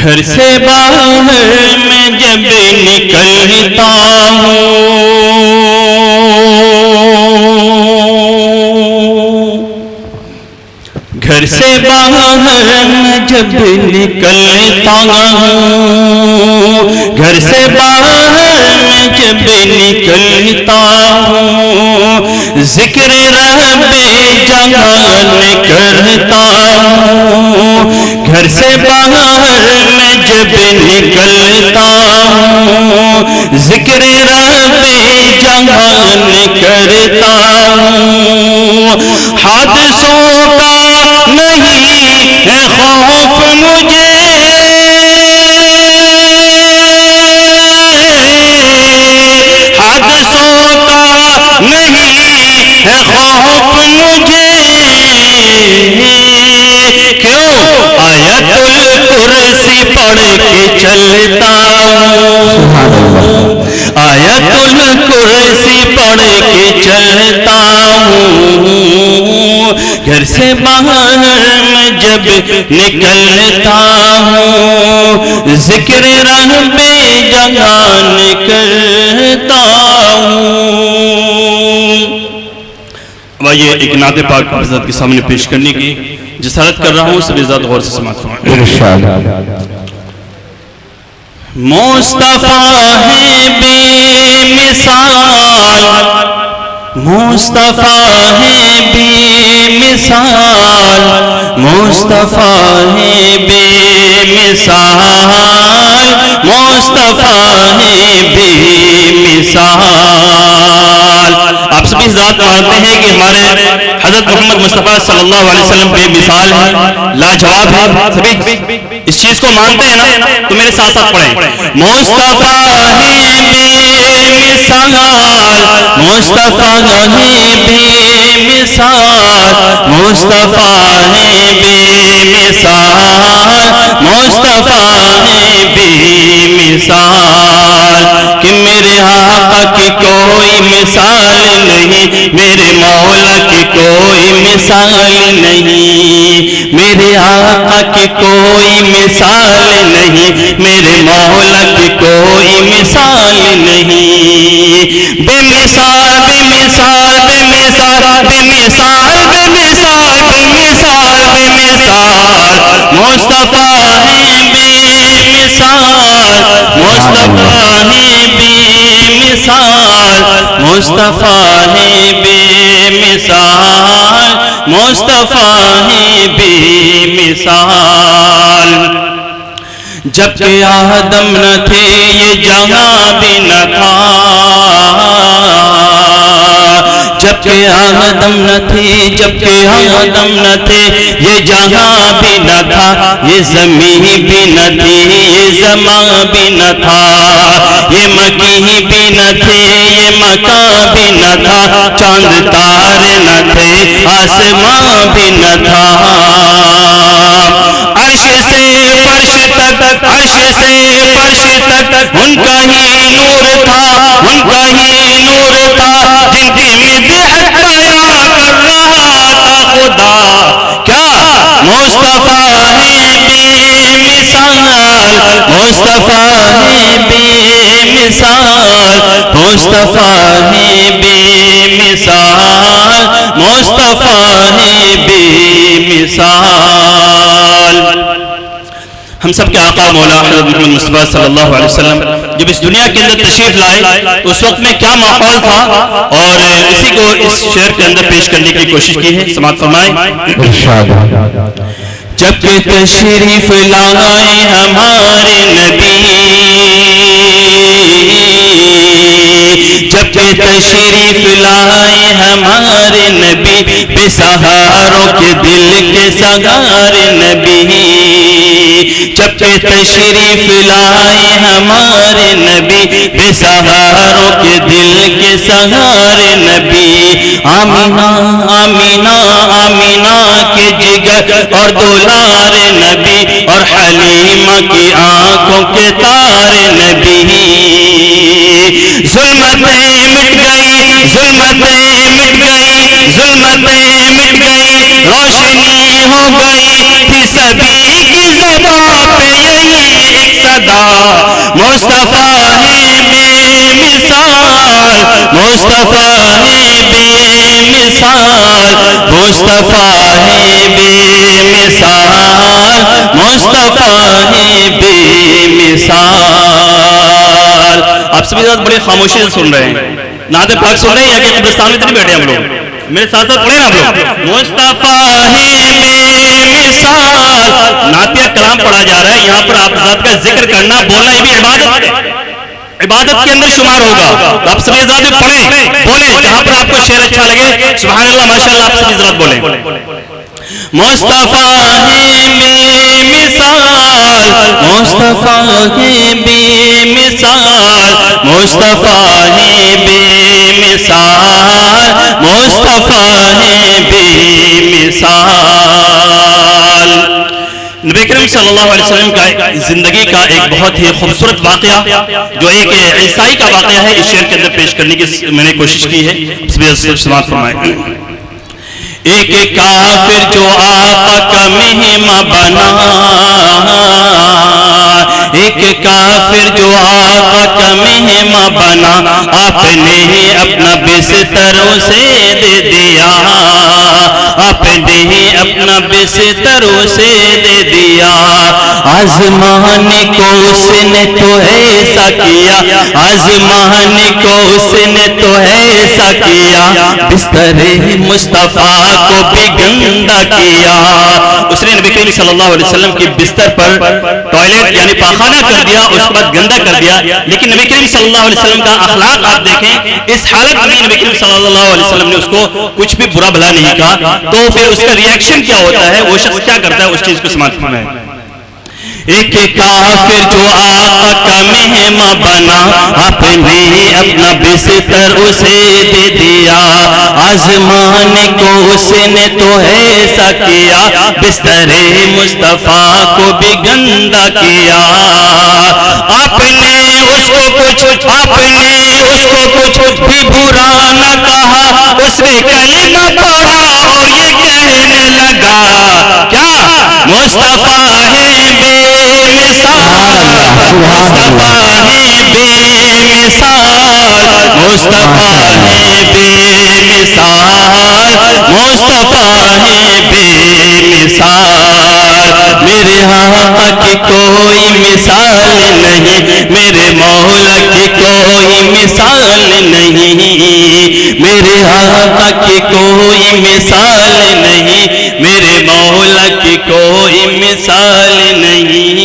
گھر سے باہر میں جب نکلتا ہوں، گھر سے باہر میں جب نکلتا ہوں، گھر سے باہر میں جب نکلتا ہوں، ذکر رب جہان کرتا ہوں، گھر سے باہر میں جب نکلتا ہوں، ذکر رب جہان کرتا ہوں، حادثوں کا نہیں ہے خوف مجھے، حادثوں کا نہیں ہے خوف مجھے، کیوں آیت الکرسی پڑھ کے چلتا ہوں، آیت الکرسی پڑھ کے چلتا ہوں، گھر سے باہر میں جب نکلتا ہوں، ذکر رب جہان کرتا ہوں۔ اب آئیے ایک نعت پاک حضرت کے سامنے پیش کرنے کی جسارت کر رہا ہوں، سب ذات غور سے سماعت فرمائیں۔ مصطفیٰ ہے بے مثال، مصطفیٰ ہے بے مثال، مصطفیٰ ہے بے مثال، مصطفیٰ ہے بے مثال۔ آپ سبھی ذات مانتے ہیں کہ ہمارے حضرت محمد مصطفیٰ صلی اللہ علیہ وسلم بے مثال ہے، لاجواب ہے، سبھی اس چیز کو مانتے ہیں نا؟ تو میرے ساتھ ساتھ پڑھیں، مصطفیٰ ہے بے مثال، مصطفیٰ ہے بے مثال، مصطفیٰ ہے بے مثال، مصطفیٰ ہے بے مثال، کہ میرے آقا کی کوئی مثال نہیں، میرے مولا کی کوئی مثال نہیں، میرے آقا کی کوئی مثال نہیں، میرے مولا کی کوئی مثال نہیں، بے مثال بے مثال بے مثال بے مثال بے مثال بے مثال بے مثال، مصطفیٰ ہے بے مثال، مصطفیٰ ہے بے مثال، مصطفیٰ ہے بے مثال، مصطفیٰ ہے بے مثال۔ جب کہ آدم نہ تھے یہ جہاں بھی نہ تھا، جب کہ آدم نہ تھے، جب کہ آدم نہ تھے یہ جہاں بھی نہ تھا، یہ زمین بھی نہ تھی، یہ زمان بھی نہ تھا، یہ مکی بھی نہ تھے، یہ مکان بھی نہ تھا، چاند تارے نہ تھے، آسمان بھی نہ تھا، عرش سے فرش تک، عرش سے فرش تک ان کا ہی نور تھا، ان کا ہی نور تھا، جن کی مدحت بیان کر رہا تھا خدا، کیا مصطفیٰ ہے بے مثال، مصطفیٰ ہے بے مثال، مصطفیٰ ہے بے مثال، مصطفیٰ ہے بے مثال۔ ہم سب کے آقا مولا حضرت محمد مصطفیٰ صلی اللہ علیہ وسلم جب اس دنیا کے اندر تشریف لائے تو اس وقت میں کیا ماحول تھا، اور اسی کو اس شعر کے اندر پیش کرنے کی کوشش کی ہے، سماعت فرمائیں۔ جب کہ تشریف لائے ہمارے نبی، جب کہ تشریف لائے ہمارے نبی، بے سہاروں کے دل کے سہارے نبی، جب کہ تشریف لائے ہمارے نبی، بے سہاروں کے دل کے سہارے نبی، آمینہ آمینہ آمینہ کے جگر اور دولار نبی، اور حلیمہ کی آنکھوں کے تار نبی، ظلمتیں مٹ گئی، ظلمتیں مٹ گئی، ظلمتیں مٹ گئی، روشنی ہو گئی تھی سبھی کی زبان پہ یہی مصطفیٰ ہے بے مثال مصطفیٰ ہے بے مثال مصطفیٰ ہے بے مثال مصطفیٰ ہے بے مثال. آپ سبھی ذات بڑے خاموشی سے سن رہے ہیں, نعت پاک سن رہے ہیں یا کہ قبرستان میں تو نہیں بیٹھے ہم لوگ؟ میرے ساتھ ساتھ پڑھیں نا آپ لوگ. مصطفیٰ ہے بے مثال. نعتیہ کلام پڑھا جا رہا ہے, یہاں پر آپ ذات کا ذکر کرنا بولنا یہ بھی عبادت ہے, عبادت کے اندر شمار ہوگا. آپ سبھی ذات پڑھیں بولیں, جہاں پر آپ کو شعر اچھا لگے سبحان اللہ ماشاءاللہ آپ سبھی ذات بولیں. مصطفیٰ ہے بے مثال مصطفیٰ ہے بے مثال مصطفیٰ ہے بے مثال مصطفیٰ ہے بے مثال. نبی کریم صلی اللہ علیہ وسلم کا زندگی کا ایک بہت ہی خوبصورت واقعہ جو ایک عیسائی کا واقعہ ہے اس شعر کے اندر پیش کرنے کی میں نے کوشش کی ہے. سماعت فرمائیں. ایک کافر جو آقا کا مہمان بنا, ایک کافر جو آقا کا مہمان بنا, آپ نے ہی اپنا بستر اسے دے دیا, آپ نے ہی اپنا بستر اسے دے دیا. آزمانے کو اس نے تو ایسا کیا, آزمانے کو اس نے تو ایسا کیا, بستر مصطفیٰ کو بھی گندا کیا. اس نے نبی کریم صلی اللہ علیہ وسلم کی بستر پر ٹوائلٹ یعنی پاخانہ کر دیا, اس کے بعد گندا کر دیا. لیکن نبی کریم صلی اللہ علیہ وسلم کا اخلاق آپ دیکھیں, اس حالت میں نبی کریم صلی اللہ علیہ وسلم نے اس کو کچھ بھی برا بھلا نہیں کہا. تو پھر اس کا ریاکشن کیا ہوتا ہے, وہ شخص کیا کرتا ہے, اس چیز کو سماعت فرمائیں. ایک کافر جو آقا کا مہمان بنا, آپ نے ہی اپنا بستر اسے دے دیا, آزمانے کو اس نے تو ایسا کیا, بستر مصطفیٰ کو بھی گندا کیا. آپ نے اس کو کچھ بھی برا نہ کہا, اس نے کلمہ پڑھا اور یہ کہنے لگا کیا مصطفیٰ ہے بے مثال مصطفیٰ ہے بے مثال مصطفیٰ ہے بے مثال مصطفیٰ ہے بے مثال. میرے آقا کی کوئی مثال نہیں, میرے مولا کی کوئی مثال نہیں, میرے آقا کی کوئی مثال نہیں, میرے مولا کی کوئی مثال نہیں,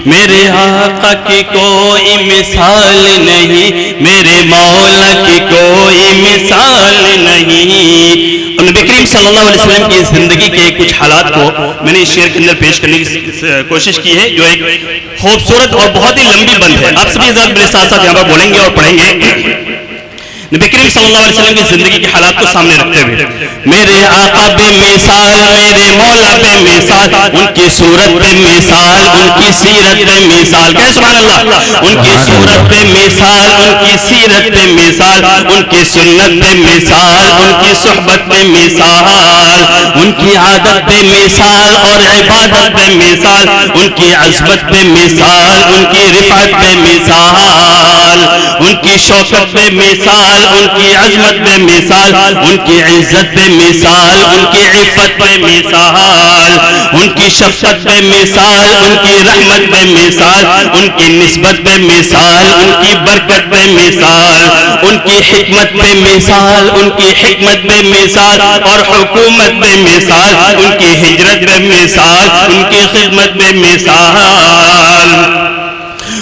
میرے آقا کی کوئی مثال نہیں, میرے مولا کی کوئی مثال نہیں. نبی کریم صلی اللہ علیہ وسلم کی زندگی کے کچھ حالات کو میں نے اس شعر کے اندر پیش کرنے کی کوشش کی ہے جو ایک خوبصورت اور بہت ہی لمبی بند ہے. آپ سبھی ذات میرے ساتھ ساتھ یہاں پر بولیں گے اور پڑھیں گے. نبی کریم صلی اللہ علیہ وسلم کی زندگی کے حالات کو سامنے رکھتے ہوئے میرے آقا بے مثال, میرے مولا بے مثال, ان کی صورت بے مثال, ان کی سیرت بے مثال. کہہ سبحان اللہ. ان کی صورت بے مثال, ان کی سیرت بے مثال, ان کی سنت بے مثال, ان کی صحبت بے مثال, ان کی عادت بے مثال اور عبادت بے مثال, ان کی عظمت بے مثال, ان کی رفعت بے مثال, ان کی شوکت بے مثال, ان کی عظمت بے مثال, ان کی عزت بے مثال, ان کی عفت بے مثال, ان کی شفقت بے مثال, ان کی رحمت بے مثال, ان کی نسبت بے مثال, ان کی برکت بے مثال, ان کی حکمت بے مثال, ان کی حکمت بے مثال اور حکومت بے مثال, ان کی ہجرت بے مثال, ان کی خدمت بے مثال,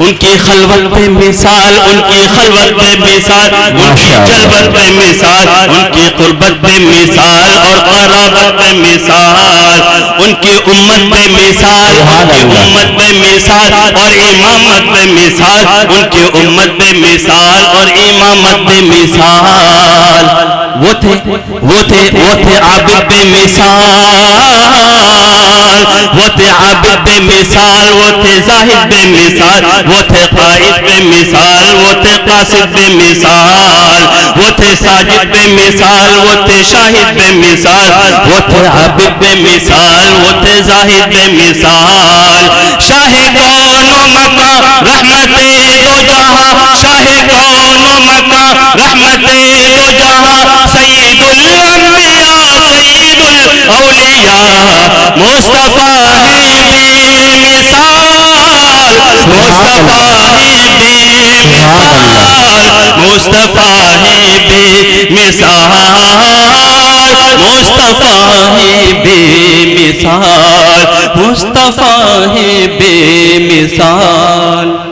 ان کی خلوت بے مثال, ان کی خلوت بے مثال, ان کی جلوت بے مثال, ان کی قربت بے مثال اور قرابت بے مثال, ان کی امت بے مثال, ان کی امت بے مثال اور امامت بے مثال, ان کی امت بے مثال اور امامت بے مثال. وہ تھے عابد بے مثال، وہ تھے عابد بے مثال، وہ تھے زاہد بے مثال، وہ تھے قائد بے مثال، وہ تھے قاصد بے مثال، وہ تھے ساجد بے مثال، وہ تھے شاہد بے مثال، وہ تھے عابد بے مثال، وہ تھے زاہد بے مثال. شاہ کون و مکان رحمت دو جہاں، شاہ کون و مکان رحمت دو جہاں، سید الانبیاء سید الاولیاء، مصطفیٰ ہے بے مثال، مصطفیٰ ہے بے مثال، مصطفیٰ ہے بے مثال، مصطفیٰ ہے بے مثال، مصطفیٰ ہے بے مثال.